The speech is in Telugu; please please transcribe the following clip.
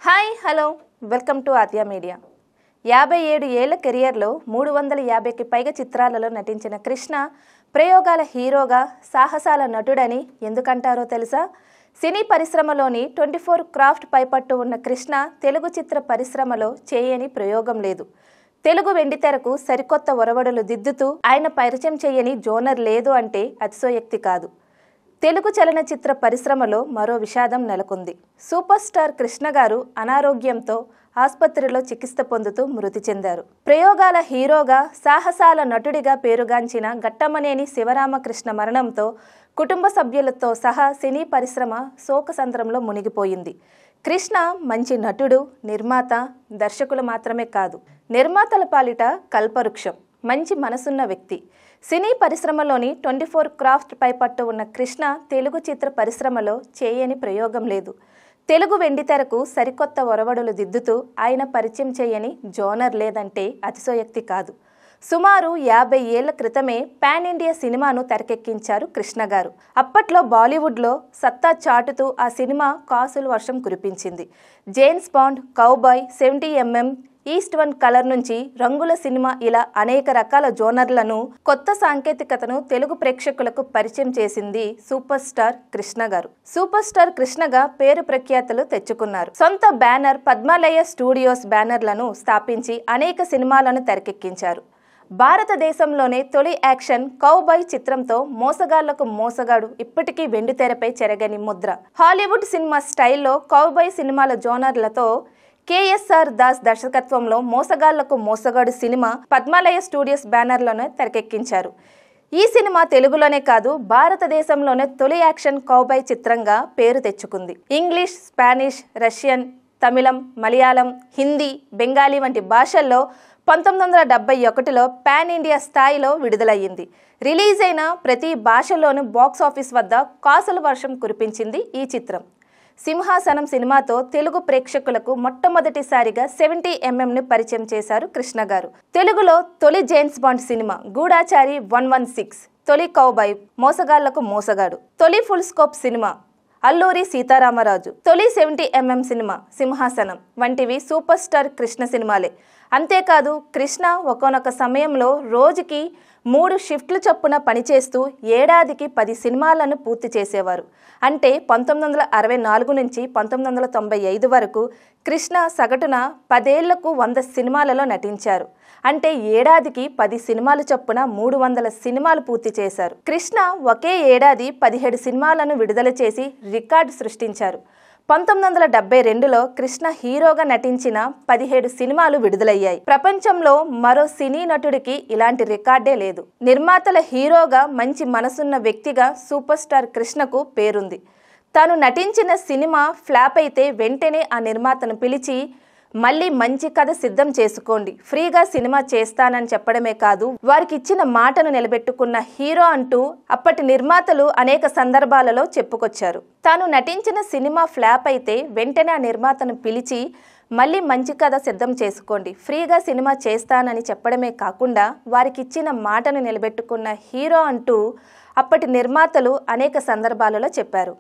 Hi hello welcome to Aadya media. 57 ఏళ్ల కెరియర్లో 350కి పైగా చిత్రాలలో నటించిన కృష్ణ ప్రయోగాల హీరోగా, సాహసాల నటుడని ఎందుకంటారో తెలుసా? సినీ పరిశ్రమలోని 24 క్రాఫ్ట్ పైపట్టు ఉన్న కృష్ణ తెలుగు చిత్ర పరిశ్రమలో చేయని ప్రయోగం లేదు. తెలుగు వెండితెరకు సరికొత్త ఒరవడులు దిద్దుతూ ఆయన పరిచయం చేయని జోనర్ లేదు అంటే అతిశయోక్తి కాదు. తెలుగు చలనచిత్ర పరిశ్రమలో మరో విషాదం నెలకొంది. సూపర్ స్టార్ కృష్ణ గారు అనారోగ్యంతో ఆసుపత్రిలో చికిత్స పొందుతూ మృతి చెందారు. ప్రయోగాల హీరోగా, సాహసాల నటుడిగా పేరుగాంచిన ఘట్టమనేని శివరామకృష్ణ మరణంతో కుటుంబ సభ్యులతో సహా సినీ పరిశ్రమ శోకసంద్రంలో మునిగిపోయింది. కృష్ణ మంచి నటుడు, నిర్మాత, దర్శకులు మాత్రమే కాదు, నిర్మాతల పాలిట కల్పవృక్షం, మంచి మనసున్న వ్యక్తి. సినీ పరిశ్రమలోని 24 క్రాఫ్ట్ పైపట్టు ఉన్న కృష్ణ తెలుగు చిత్ర పరిశ్రమలో చేయని ప్రయోగం లేదు. తెలుగు వెండితెరకు సరికొత్త ఒరవడులు దిద్దుతూ ఆయన పరిచయం చేయని జోనర్ లేదంటే అతిశయోక్తి కాదు. సుమారు 50 ఏళ్ల క్రితమే పాన్ ఇండియా సినిమాను తెరకెక్కించారు కృష్ణ గారు. అప్పట్లో బాలీవుడ్లో సత్తా చాటుతూ ఆ సినిమా కాసుల వర్షం కురిపించింది. James Bond, cowboy, 70mm, Eastman colour నుంచి రంగుల సినిమా, ఇలా అనేక రకాల జోనర్లను, కొత్త సాంకేతికతను తెలుగు ప్రేక్షకులకు పరిచయం చేసింది సూపర్ స్టార్ కృష్ణ గారు. సూపర్ స్టార్ కృష్ణగా పేరు ప్రఖ్యాతులు తెచ్చుకున్నారు. సొంత బ్యానర్ పద్మాలయ స్టూడియోస్ బ్యానర్లను స్థాపించి అనేక సినిమాలను తెరకెక్కించారు. భారతదేశంలోనే తొలి యాక్షన్ కౌబాయ్ చిత్రంతో మోసగాళ్లకు మోసగాడు ఇప్పటికీ వెండితెరపై చెరగని ముద్ర. హాలీవుడ్ సినిమా స్టైల్లో కౌబాయ్ సినిమాల జోనర్లతో కేఎస్ఆర్ దాస్ దర్శకత్వంలో మోసగాళ్లకు మోసగాడు సినిమా పద్మాలయ స్టూడియోస్ బ్యానర్లోనే తెరకెక్కించారు. ఈ సినిమా తెలుగులోనే కాదు, భారతదేశంలోనే తొలి యాక్షన్ కౌబాయ్ చిత్రంగా పేరు తెచ్చుకుంది. ఇంగ్లీష్, స్పానిష్, రష్యన్, తమిళం, మలయాళం, హిందీ, బెంగాలీ వంటి భాషల్లో 1971లో పాన్ ఇండియా స్థాయిలో విడుదలయ్యింది. రిలీజ్ అయిన ప్రతి భాషలోనూ బాక్సాఫీస్ వద్ద కాసుల వర్షం కురిపించింది ఈ చిత్రం. సింహాసనం సినిమాతో తెలుగు ప్రేక్షకులకు మొట్టమొదటిసారిగా 70mmని పరిచయం చేశారు కృష్ణ గారు. తెలుగులో తొలి జేమ్స్ బాండ్ సినిమా గూఢాచారి 116, తొలి కౌబాయ్ మోసగాళ్లకు మోసగాడు, తొలి full scope cinema Alluri Sitaramaraju, తొలి 70mm సినిమా సింహాసనం వంటివి సూపర్ స్టార్ కృష్ణ సినిమాలే. అంతేకాదు, కృష్ణ ఒకానొక సమయంలో రోజుకి 3 షిఫ్ట్లు చొప్పున పనిచేస్తూ ఏడాదికి 10 సినిమాలను పూర్తి చేసేవారు. అంటే 1964 నుంచి 1995 వరకు కృష్ణ సగటున 10 ఏళ్లకు 100 సినిమాలలో నటించారు. అంటే ఏడాదికి 10 సినిమాలు చొప్పున 300 సినిమాలు పూర్తి చేశారు. కృష్ణ ఒకే ఏడాది 17 సినిమాలను విడుదల చేసి రికార్డు సృష్టించారు. 1972లో కృష్ణ హీరోగా నటించిన 17 సినిమాలు విడుదలయ్యాయి. ప్రపంచంలో మరో సినీ నటుడికి ఇలాంటి రికార్డే లేదు. నిర్మాతల హీరోగా మంచి మనసున్న వ్యక్తిగా సూపర్ స్టార్ కృష్ణకు పేరుంది. తాను నటించిన సినిమా ఫ్లాప్ అయితే వెంటనే ఆ నిర్మాతను పిలిచి మళ్ళీ మంచి కథ సిద్ధం చేసుకోండి, ఫ్రీగా సినిమా చేస్తానని చెప్పడమే కాదు, వారికి ఇచ్చిన మాటను నిలబెట్టుకున్న హీరో అంటూ అప్పటి నిర్మాతలు అనేక సందర్భాలలో చెప్పుకొచ్చారు. తాను నటించిన సినిమా ఫ్లాప్ అయితే వెంటనే ఆ నిర్మాతను పిలిచి మళ్ళీ మంచి కథ సిద్ధం చేసుకోండి, ఫ్రీగా సినిమా చేస్తానని చెప్పడమే కాకుండా వారికి ఇచ్చిన మాటను నిలబెట్టుకున్న హీరో అంటూ అప్పటి నిర్మాతలు అనేక సందర్భాలలో చెప్పారు.